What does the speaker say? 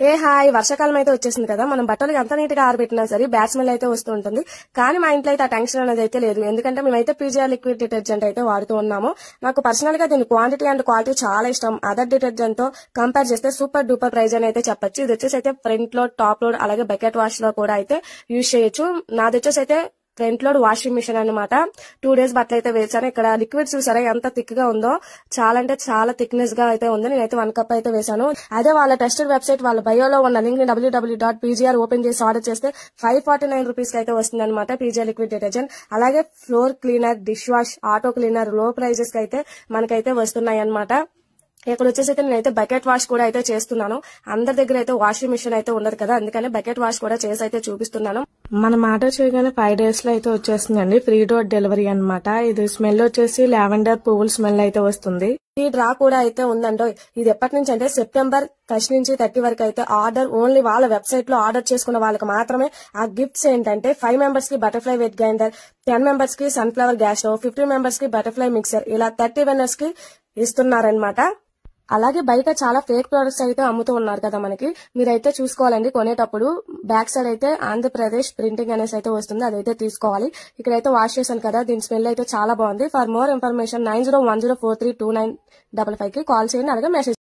Hi వర్షాకాలం అయితే వచ్చేసింది కదా. మనం బట్టలు ఎంత నీట్ గా ఆరబెట్టినా సరే బ్యాడ్ స్మెల్ అయితే వస్తూ ఉంటుంది. కానీ మా ఇంట్లో అయితే ఆ టెన్షన్ అనేది అయితే లేదు. ఎందుకంటే మేమైతే పీజీఆర్ లిక్విడ్ డిటర్జెంట్ అయితే వాడుతూ ఉన్నాము. నాకు పర్సనల్ గా దీని క్వాంటిటీ అండ్ క్వాలిటీ చాలా ఇష్టం. అదర్ డిటర్జెంట్ తో కంపేర్ చేస్తే సూపర్ డూపర్ ప్రైజ్ అని అయితే చెప్పొచ్చు. ఇది వచ్చేసి అయితే ఫ్రంట్ లోడ్, టాప్ లోడ్, అలాగే బకెట్ వాష్ లో కూడా అయితే యూజ్ చేయొచ్చు. నాది వచ్చేసి అయితే ఫ్రంట్ లోడ్ వాషింగ్ మిషన్ అన్నమాట. 2 days బట్టలు అయితే వేసాను. ఇక్కడ లిక్విడ్ చూసారా ఎంత థిక్ గా ఉందో, చాలా అంటే చాలా థిక్నెస్ గా అయితే ఉంది. నేనైతే 1 cup అయితే వేసాను. అదే వాళ్ళ టెస్టెడ్ వెబ్సైట్ వాళ్ళ బయోలో ఉన్న లింక్ ని www.pgr ఓపెన్ చేసి ఆర్డర్ చేస్తే 549 రూపీస్ కి అయితే వస్తుంది అనమాట పీజీఆర్ లిక్విడ్ డిటర్జెంట్. అలాగే floor cleaner, dish wash, auto cleaner లో ప్రైజెస్ కి అయితే మనకైతే వస్తున్నాయి అనమాట. ఇక్కడ వచ్చేసి అయితే నేనైతే బకెట్ వాష్ కూడా అయితే చేస్తున్నాను. అందరి దగ్గర అయితే వాషింగ్ మిషన్ అయితే ఉండదు కదా, అందుకని బకెట్ వాష్ కూడా చేసి అయితే చూపిస్తున్నాను. మనం ఆర్డర్ చేయగానే 5 days లో అయితే వచ్చేస్తుందండి. ఫ్రీ డోర్ డెలివరీ అన్నమాట. ఇది స్మెల్ వచ్చేసి లావెండర్ పువ్వుల స్మెల్ అయితే వస్తుంది. ఈ డ్రా కూడా అయితే ఉందండో. ఇది ఎప్పటి నుంచి అంటే September 1 నుంచి 30 వరకు అయితే ఆర్డర్ ఓన్లీ వాళ్ళ వెబ్సైట్ లో ఆర్డర్ చేసుకున్న వాళ్ళకి మాత్రమే. ఆ గిఫ్ట్స్ ఏంటంటే 5 members కి బటర్ఫ్లై వెట్ గ్రైండర్, 10 members కి సన్ఫ్లవర్ గ్యాస్ స్టవ్, 50 members కి బటర్ఫ్లై మిక్సర్, ఇలా 30 winners కి ఇస్తున్నారనమాట. అలాగే బయట చాలా ఫేక్ ప్రొడక్ట్స్ అయితే అమ్ముతూ ఉన్నారు కదా మనకి. మీరైతే చూసుకోవాలండి కొనేటప్పుడు. బ్యాక్ సైడ్ అయితే ఆంధ్రప్రదేశ్ ప్రింటింగ్ అనేసి అయితే వస్తుంది, అదైతే తీసుకోవాలి. ఇక్కడైతే వాష్ చేశాను కదా, దీని స్మెల్ అయితే చాలా బాగుంది. ఫర్ మోర్ ఇన్ఫర్మేషన్ 9010432955 కి కాల్ చేయండి, అలాగే మెసేజ్